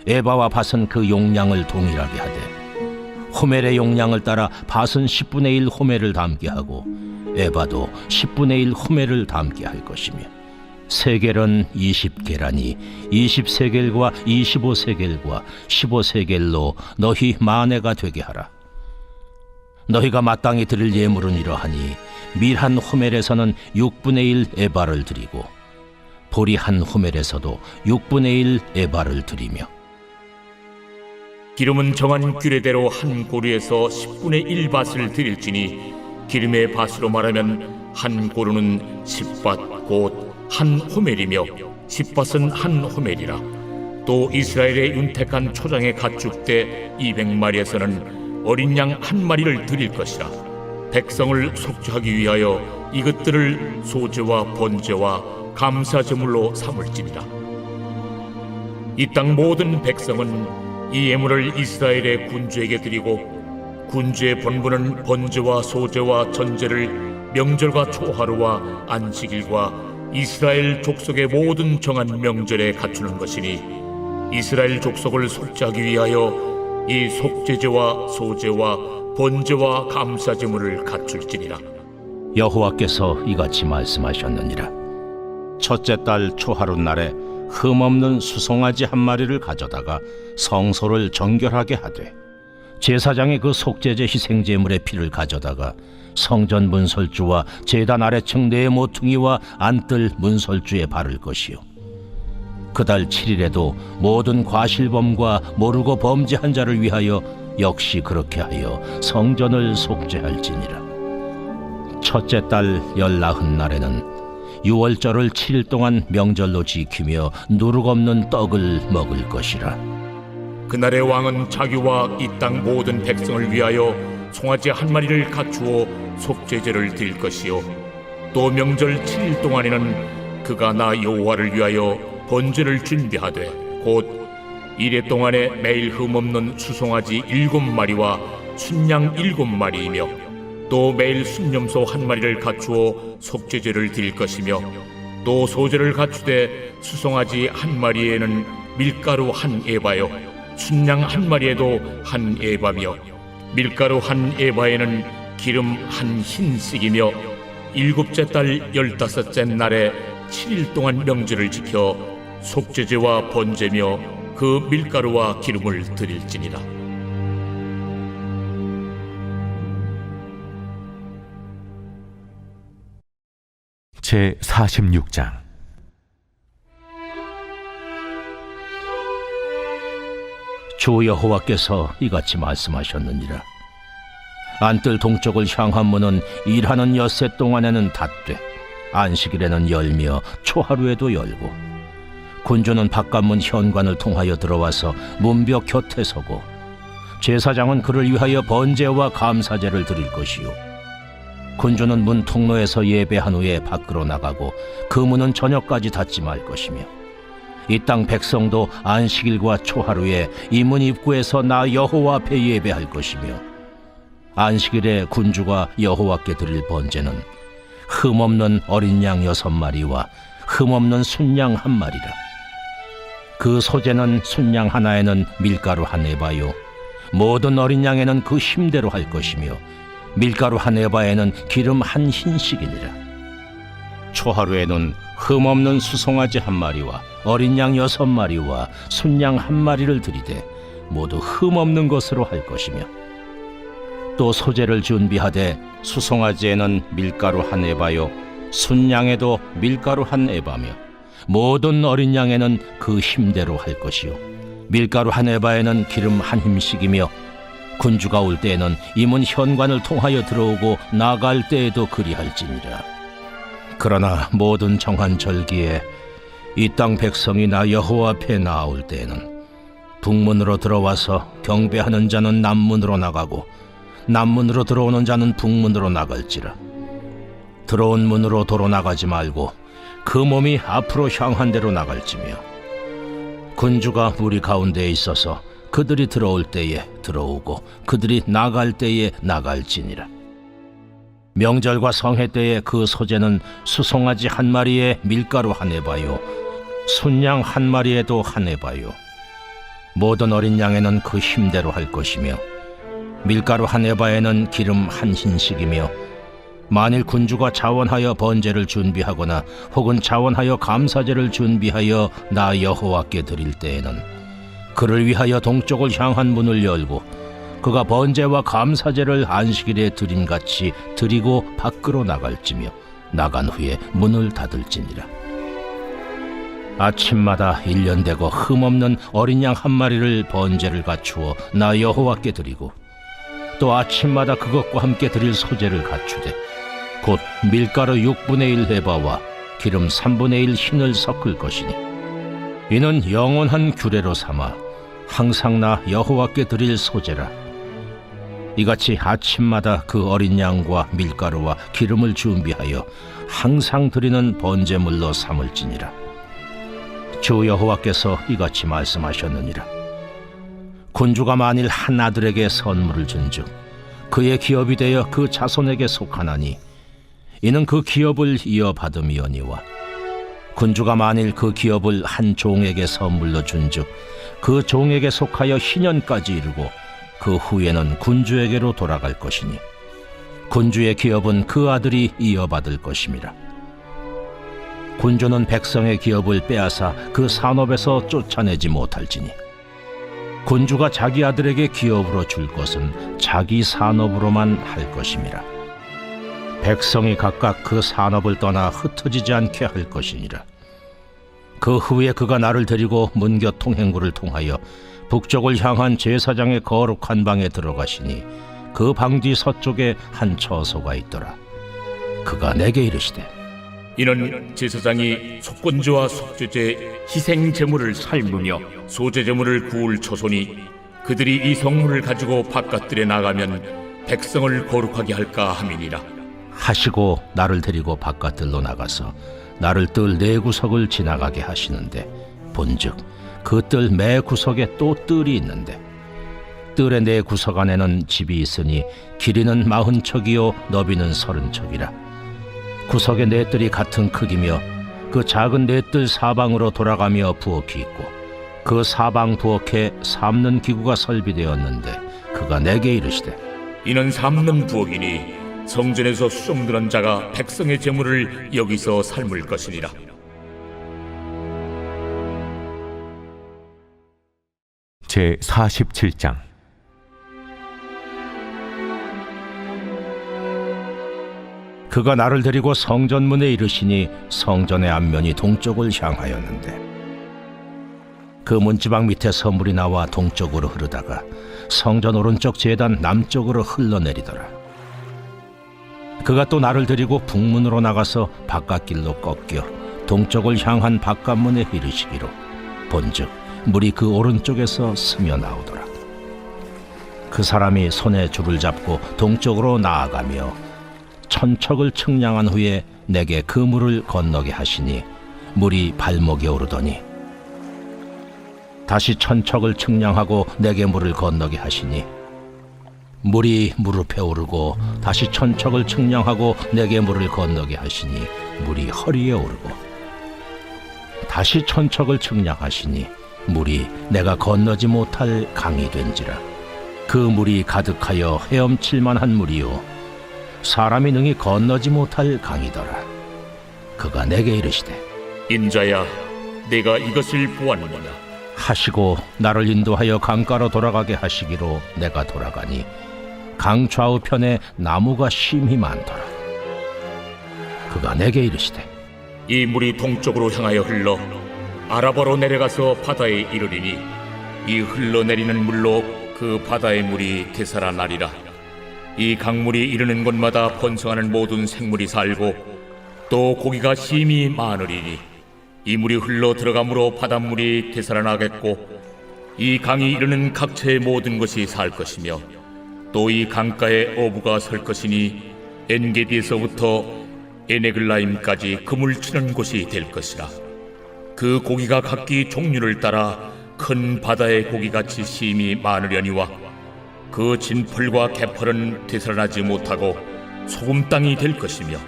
D: 에바와 밭은 그 용량을 동일하게 하되 호멜의 용량을 따라 밭은 10분의 1 호멜을 담게 하고 에바도 10분의 1 호멜을 담게 할 것이며 세겔은 20계란이 20세겔과 25세겔과 15세겔로 너희 만회가 되게 하라. 너희가 마땅히 드릴 예물은 이러하니 밀 한 호멜에서는 6분의 1 에바를 드리고 보리 한 호멜에서도 6분의 1 에바를 드리며
C: 기름은 정한 규례대로 한 고루에서 10분의 1밭을 드릴지니 기름의 밭으로 말하면 한 고루는 10밭 곧 한 호멜이며 10밭은 한 호멜이라. 또 이스라엘의 윤택한 초장의 가축대 200마리에서는 어린 양 한 마리를 드릴 것이라. 백성을 속죄하기 위하여 이것들을 소제와 번제와 감사제물로 삼을지니라. 이 땅 모든 백성은 이 예물을 이스라엘의 군주에게 드리고 군주의 본분은 번제와 소제와 전제를 명절과 초하루와 안식일과 이스라엘 족속의 모든 정한 명절에 갖추는 것이니 이스라엘 족속을 속죄하기 위하여 이 속죄제와 소제와 번제와 감사제물을 갖출지니라.
D: 여호와께서 이같이 말씀하셨느니라. 첫째 달 초하루 날에 흠없는 수송아지 한 마리를 가져다가 성소를 정결하게 하되 제사장이 그 속죄제 희생제물의 피를 가져다가 성전 문설주와 제단 아래층 네 모퉁이와 안뜰 문설주에 바를 것이요 그달 7일에도 모든 과실범과 모르고 범죄한 자를 위하여 역시 그렇게 하여 성전을 속죄할지니라. 첫째 달 19날에는 유월절을 7일 동안 명절로 지키며 누룩 없는 떡을 먹을 것이라.
C: 그날의 왕은 자기와 이 땅 모든 백성을 위하여 송아지 한 마리를 갖추어 속죄제를 드릴 것이요 또 명절 7일 동안에는 그가 나 여호와를 위하여 번제를 준비하되 곧 이래 동안에 매일 흠없는 수송아지 7마리와 순양 7마리이며 또 매일 순념소 한 마리를 갖추어 속죄제를 드릴 것이며 또 소제를 갖추되 수송아지 한 마리에는 밀가루 한 에바요 순양 한 마리에도 한 에바며 밀가루 한 에바에는 기름 한 흰씩이며 7째 달 15째 날에 7일 동안 명절을 지켜 속죄제와 번제며 그 밀가루와 기름을 드릴지니라.
B: 제 46장
D: 주 여호와께서 이같이 말씀하셨느니라. 안뜰 동쪽을 향한 문은 일하는 엿새 동안에는 닫되 안식일에는 열며 초하루에도 열고 군주는 바깥문 현관을 통하여 들어와서 문벽 곁에 서고 제사장은 그를 위하여 번제와 감사제를 드릴 것이요 군주는 문 통로에서 예배한 후에 밖으로 나가고 그 문은 저녁까지 닫지 말 것이며 이 땅 백성도 안식일과 초하루에 이 문 입구에서 나 여호와 앞에 예배할 것이며 안식일에 군주가 여호와께 드릴 번제는 흠없는 어린 양 6마리와 흠없는 순양 1마리라. 그 소제는 순양 하나에는 밀가루 한 에바요 모든 어린 양에는 그 힘대로 할 것이며 밀가루 한 에바에는 기름 한 흰씩이니라. 초하루에는 흠없는 수송아지 1마리와 어린 양 6마리와 순양 1마리를 드리되 모두 흠없는 것으로 할 것이며 또 소제를 준비하되 수송아지에는 밀가루 한 에바요 순양에도 밀가루 한 에바며 모든 어린 양에는 그 힘대로 할 것이요 밀가루 한 에바에는 기름 한 힘씩이며 군주가 올 때에는 이 문 현관을 통하여 들어오고 나갈 때에도 그리할지니라. 그러나 모든 정한 절기에 이 땅 백성이 나 여호와 앞에 나아올 때에는 북문으로 들어와서 경배하는 자는 남문으로 나가고 남문으로 들어오는 자는 북문으로 나갈지라. 들어온 문으로 도로 나가지 말고 그 몸이 앞으로 향한 대로 나갈지며 군주가 무리 가운데에 있어서 그들이 들어올 때에 들어오고 그들이 나갈 때에 나갈지니라. 명절과 성해 때에 그 소재는 수송아지 한 마리에 밀가루 한 에바요, 순양 한 마리에도 한 에바요. 모든 어린 양에는 그 힘대로 할 것이며 밀가루 한 에바에는 기름 한 흰씩이며, 만일 군주가 자원하여 번제를 준비하거나 혹은 자원하여 감사제를 준비하여 나 여호와께 드릴 때에는 그를 위하여 동쪽을 향한 문을 열고 그가 번제와 감사제를 안식일에 드림같이 드리고 밖으로 나갈지며 나간 후에 문을 닫을지니라. 아침마다 1년 되고 흠없는 어린 양 한 마리를 번제를 갖추어 나 여호와께 드리고, 또 아침마다 그것과 함께 드릴 소제를 갖추되 곧 밀가루 6분의 1 해바와 기름 3분의 1 흰을 섞을 것이니, 이는 영원한 규례로 삼아 항상 나 여호와께 드릴 소제라. 이같이 아침마다 그 어린 양과 밀가루와 기름을 준비하여 항상 드리는 번제물로 삼을지니라. 주 여호와께서 이같이 말씀하셨느니라. 군주가 만일 한 아들에게 선물을 준즉 그의 기업이 되어 그 자손에게 속하나니 이는 그 기업을 이어받음이오니와, 군주가 만일 그 기업을 한 종에게 선물로 준즉 그 종에게 속하여 희년까지 이르고 그 후에는 군주에게로 돌아갈 것이니 군주의 기업은 그 아들이 이어받을 것임이라. 군주는 백성의 기업을 빼앗아 그 산업에서 쫓아내지 못할지니 군주가 자기 아들에게 기업으로 줄 것은 자기 산업으로만 할 것임이라. 백성이 각각 그 산업을 떠나 흩어지지 않게 할 것이니라. 그 후에 그가 나를 데리고 문곁 통행구를 통하여 북쪽을 향한 제사장의 거룩한 방에 들어가시니 그 방 뒤 서쪽에 한 처소가 있더라. 그가 내게 이르시되,
C: 이는 제사장이 속건제와 속죄제, 희생 제물을 삶으며 소제 제물을 구울 처소니 그들이 이 성물을 가지고 바깥들에 나가면 백성을 거룩하게 할까 함이니라.
D: 하시고 나를 데리고 바깥들로 나가서 나를 뜰 네 구석을 지나가게 하시는데, 본즉 그 뜰 매 구석에 또 뜰이 있는데 뜰의 네 구석 안에는 집이 있으니 길이는 40척이요 너비는 30척이라. 구석의 네 뜰이 같은 크기며 그 작은 네 뜰 사방으로 돌아가며 부엌이 있고 그 사방 부엌에 삶는 기구가 설비되었는데, 그가 내게 이르시되,
C: 이는 삶는 부엌이니 성전에서 수종드는 자가 백성의 제물을 여기서 삶을 것이니라.
B: 제 47장.
D: 그가 나를 데리고 성전문에 이르시니 성전의 앞면이 동쪽을 향하였는데, 그 문지방 밑에 선물이 나와 동쪽으로 흐르다가 성전 오른쪽 제단 남쪽으로 흘러내리더라. 그가 또 나를 데리고 북문으로 나가서 바깥길로 꺾여 동쪽을 향한 바깥문에 이르시기로, 본즉 물이 그 오른쪽에서 스며 나오더라. 그 사람이 손에 줄을 잡고 동쪽으로 나아가며 천척을 측량한 후에 내게 그 물을 건너게 하시니 물이 발목에 오르더니, 다시 천척을 측량하고 내게 물을 건너게 하시니 물이 무릎에 오르고, 다시 천척을 측량하고 내게 물을 건너게 하시니 물이 허리에 오르고, 다시 천척을 측량하시니 물이 내가 건너지 못할 강이 된지라. 그 물이 가득하여 헤엄칠 만한 물이요 사람이 능히 건너지 못할 강이더라. 그가 내게 이르시되,
C: 인자야, 내가 이것을 보았느냐.
D: 하시고 나를 인도하여 강가로 돌아가게 하시기로 내가 돌아가니 강 좌우편에 나무가 심히 많더라. 그가 내게 이르시되,
C: 이 물이 동쪽으로 향하여 흘러 아라바로 내려가서 바다에 이르리니 이 흘러내리는 물로 그 바다의 물이 되살아나리라. 이 강물이 이르는 곳마다 번성하는 모든 생물이 살고 또 고기가 심히 많으리니 이 물이 흘러 들어감으로 바닷물이 되살아나겠고, 이 강이 이르는 각처의 모든 것이 살 것이며, 또 이 강가에 어부가 설 것이니 엔게디에서부터 에네글라임까지 그물 치는 곳이 될 것이라. 그 고기가 각기 종류를 따라 큰 바다의 고기같이 심히 많으려니와 그 진펄과 개펄은 되살아나지 못하고 소금 땅이 될 것이며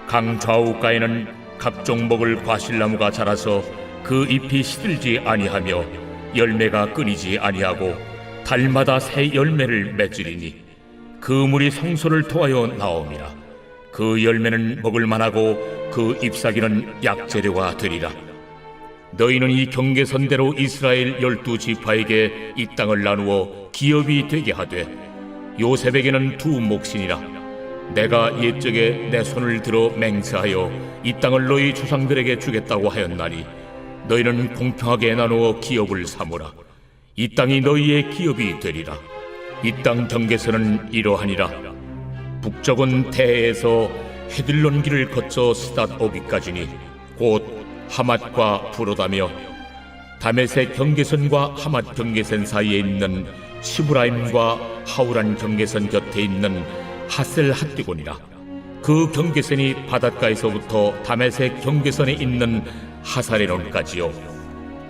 C: 강 좌우가에는 각종 먹을 과실나무가 자라서 그 잎이 시들지 아니하며 열매가 끊이지 아니하고 달마다 새 열매를 맺으리니 그 물이 성소를 통하여 나옴이라. 그 열매는 먹을 만하고 그 잎사귀는 약재료가 되리라. 너희는 이 경계선대로 이스라엘 12지파에게 이 땅을 나누어 기업이 되게 하되 요셉에게는 두 몫이니라. 내가 옛적에 내 손을 들어 맹세하여 이 땅을 너희 조상들에게 주겠다고 하였나니 너희는 공평하게 나누어 기업을 삼으라. 이 땅이 너희의 기업이 되리라. 이 땅 경계선은 이러하니라. 북쪽은 태에서 헤들론 길을 거쳐 스닷 오기까지니 곧 하맛과 부로다며 다메섹 경계선과 하맛 경계선 사이에 있는 시브라임과 하우란 경계선 곁에 있는 하셀 핫디곤이라. 그 경계선이 바닷가에서부터 다메섹 경계선에 있는 하사레논까지요.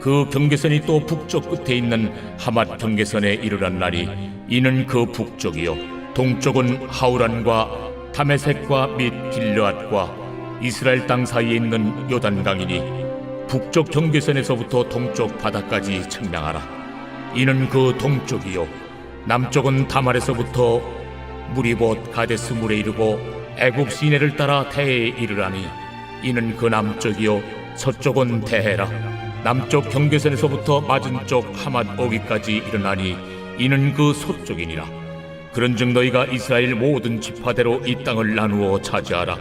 C: 그 경계선이 또 북쪽 끝에 있는 하맛 경계선에 이르란 날이 이는 그 북쪽이요. 동쪽은 하우란과 다메섹과 및 길르앗과 이스라엘 땅 사이에 있는 요단강이니 북쪽 경계선에서부터 동쪽 바다까지 측량하라. 이는 그 동쪽이요. 남쪽은 다말에서부터 무리봇 가데스 물에 이르고 애굽 시내를 따라 태에 이르라니 이는 그 남쪽이요. 서쪽은 대해라. 남쪽 경계선에서부터 맞은쪽 하맛 오기까지 이르나니 이는 그 서쪽이니라. 그런즉 너희가 이스라엘 모든 지파대로 이 땅을 나누어 차지하라.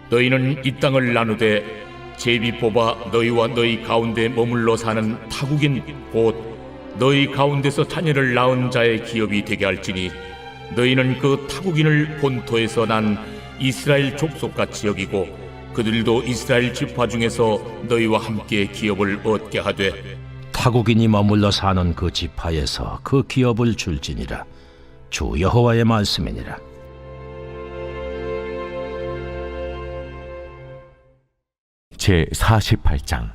C: 너희는 이 땅을 나누되 제비 뽑아 너희와 너희 가운데 머물러 사는 타국인 곧 너희 가운데서 자녀를 낳은 자의 기업이 되게 할지니 너희는 그 타국인을 본토에서 난 이스라엘 족속같이 여기고 그들도 이스라엘 지파 중에서 너희와 함께 기업을 얻게 하되
D: 타국인이 머물러 사는 그 지파에서 그 기업을 줄지니라. 주 여호와의 말씀이니라.
B: 제 48장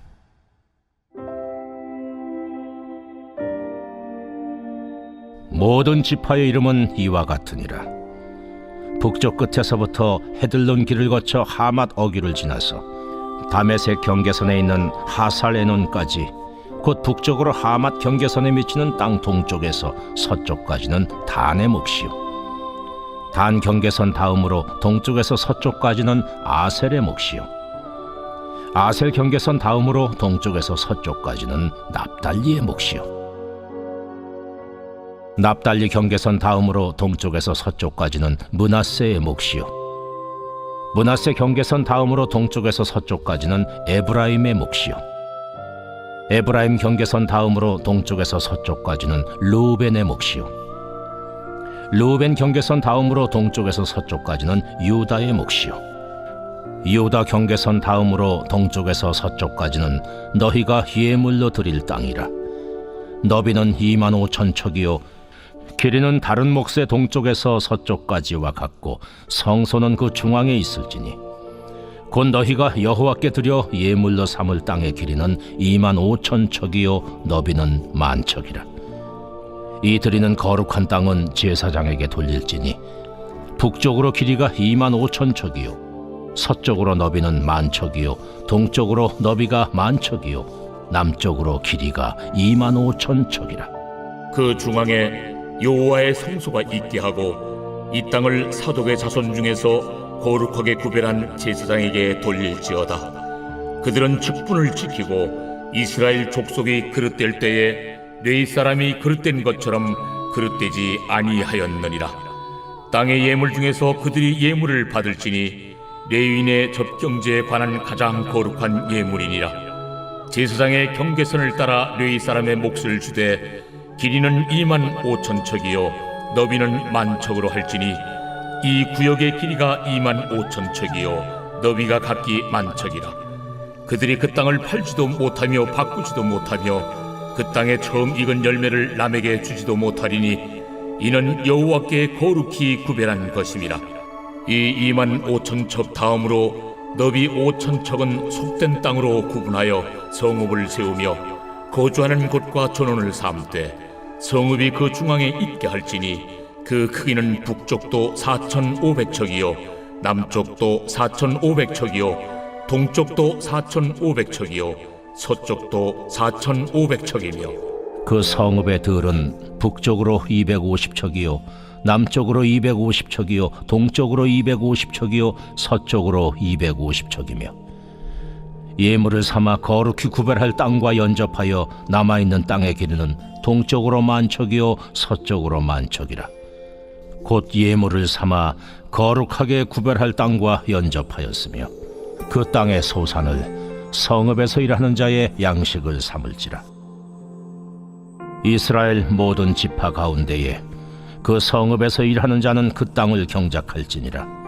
D: 모든 지파의 이름은 이와 같으니라. 북쪽 끝에서부터 헤들론 길을 거쳐 하맛 어귀를 지나서 다메섹 경계선에 있는 하살에논까지 곧 북쪽으로 하맛 경계선에 미치는 땅 동쪽에서 서쪽까지는 단의 몫이요. 단 경계선 다음으로 동쪽에서 서쪽까지는 아셀의 몫이요. 아셀 경계선 다음으로 동쪽에서 서쪽까지는 납달리의 몫이요. 납달리 경계선 다음으로 동쪽에서 서쪽까지는 므낫세의 몫이요. 므낫세 경계선 다음으로 동쪽에서 서쪽까지는 에브라임의 몫이요. 에브라임 경계선 다음으로 동쪽에서 서쪽까지는 르우벤의 몫이요. 르우벤 경계선 다음으로 동쪽에서 서쪽까지는 유다의 몫이요. 유다 경계선 다음으로 동쪽에서 서쪽까지는 너희가 예물로 드릴 땅이라. 너비는 25,000척이요 길이는 다른 몫의 동쪽에서 서쪽까지와 같고 성소는 그 중앙에 있을지니 곧 너희가 여호와께 드려 예물로 삼을 땅의 길이는 25,000척이요 너비는 10,000척이라. 이 드리는 거룩한 땅은 제사장에게 돌릴지니 북쪽으로 길이가 25,000척이요 서쪽으로 너비는 10,000척이요 동쪽으로 너비가 10,000척이요 남쪽으로 길이가 25,000척이라.
C: 그 중앙에 여호와의 성소가 있게 하고 이 땅을 사독의 자손 중에서 거룩하게 구별한 제사장에게 돌릴지어다. 그들은 직분을 지키고 이스라엘 족속이 그릇될 때에 레위 사람이 그릇된 것처럼 그릇되지 아니하였느니라. 땅의 예물 중에서 그들이 예물을 받을지니 레위인의 접경제에 관한 가장 거룩한 예물이니라. 제사장의 경계선을 따라 레위 사람의 몫을 주되 길이는 25,000척이요 너비는 10,000척으로 할지니 이 구역의 길이가 25,000척이요 너비가 각기 10,000척이라. 그들이 그 땅을 팔지도 못하며 바꾸지도 못하며 그 땅에 처음 익은 열매를 남에게 주지도 못하리니 이는 여호와께 거룩히 구별한 것임이라. 이 25,000척 다음으로 너비 5,000척은 속된 땅으로 구분하여 성읍을 세우며 거주하는 곳과 전원을 삼되 성읍이 그 중앙에 있게 할지니 그 그 크기는 북쪽도 4,500척이요 남쪽도 4,500척이요 동쪽도 4,500척이요 서쪽도 4,500척이며
D: 그 성읍의 들은 북쪽으로 250척이요 남쪽으로 250척이요 동쪽으로 250척이요 서쪽으로 250척이며 예물을 삼아 거룩히 구별할 땅과 연접하여 남아있는 땅의 길이는 동쪽으로 10,000척이요 서쪽으로 10,000척이라. 곧 예물을 삼아 거룩하게 구별할 땅과 연접하였으며 그 땅의 소산을 성읍에서 일하는 자의 양식을 삼을지라. 이스라엘 모든 지파 가운데에 그 성읍에서 일하는 자는 그 땅을 경작할지니라.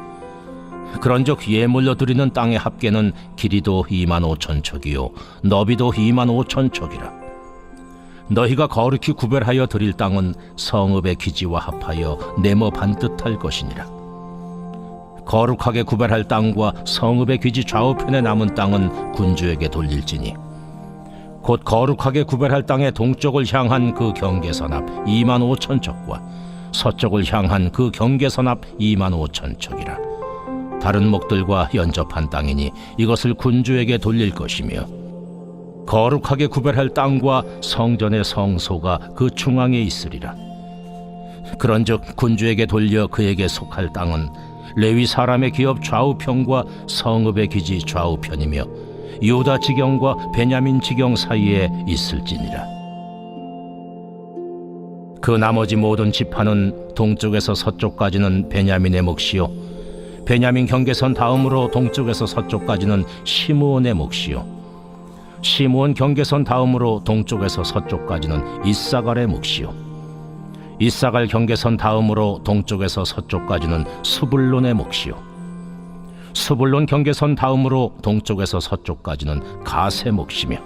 D: 그런즉 예물로 드리는 땅의 합계는 길이도 25,000척이요 너비도 25,000척이라. 너희가 거룩히 구별하여 드릴 땅은 성읍의 기지와 합하여 네모 반듯할 것이니라. 거룩하게 구별할 땅과 성읍의 기지 좌우편에 남은 땅은 군주에게 돌릴지니 곧 거룩하게 구별할 땅의 동쪽을 향한 그 경계선 앞 25,000척과 서쪽을 향한 그 경계선 앞 25,000척이라. 다른 목들과 연접한 땅이니 이것을 군주에게 돌릴 것이며 거룩하게 구별할 땅과 성전의 성소가 그 중앙에 있으리라. 그런즉 군주에게 돌려 그에게 속할 땅은 레위 사람의 기업 좌우편과 성읍의 기지 좌우편이며 유다 지경과 베냐민 지경 사이에 있을지니라. 그 나머지 모든 지파는 동쪽에서 서쪽까지는 베냐민의 몫이요 베냐민 경계선 다음으로 동쪽에서 서쪽까지는 시므온의 몫이요 시므온 경계선 다음으로 동쪽에서 서쪽까지는 이사갈의 몫이요 이사갈 경계선 다음으로 동쪽에서 서쪽까지는 수불론의 몫이요 수불론 경계선 다음으로 동쪽에서 서쪽까지는 갓의 몫이며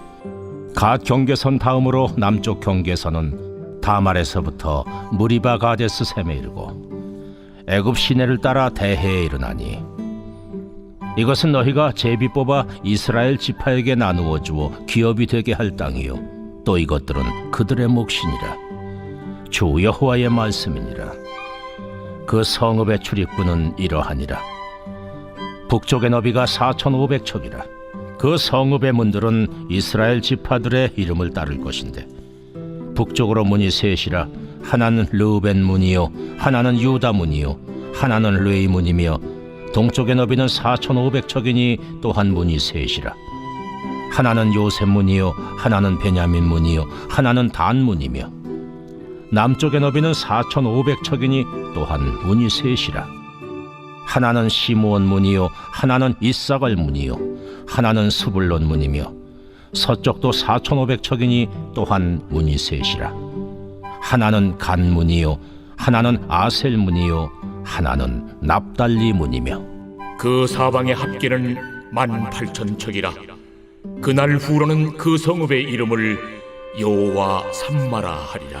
D: 갓 경계선 다음으로 남쪽 경계선은 다말에서부터 무리바 가데스 셈에 이르고 애굽 시내를 따라 대해에 이르나니 이것은 너희가 제비 뽑아 이스라엘 지파에게 나누어 주어 기업이 되게 할 땅이요 또 이것들은 그들의 몫이니라. 주 여호와의 말씀이니라. 그 성읍의 출입구는 이러하니라. 북쪽의 너비가 4,500척이라. 그 성읍의 문들은 이스라엘 지파들의 이름을 따를 것인데 북쪽으로 문이 셋이라. 하나는 르우벤 문이요 하나는 유다 문이요 하나는 레위 문이며 동쪽의 너비는 4,500척이니 또한 문이 셋이라. 하나는 요셉 문이요 하나는 베냐민 문이요 하나는 단 문이며 남쪽의 너비는 4,500척이니 또한 문이 셋이라. 하나는 시므온 문이요 하나는 이사갈 문이요 하나는 스불론 문이며 서쪽도 4,500척이니 또한 문이 셋이라. 하나는 간 문이요 하나는 아셀 문이요 하나는 납달리 문이며
C: 그 사방의 합계는 18,000척이라. 그날 후로는 그 성읍의 이름을 여호와 삼마라 하리라.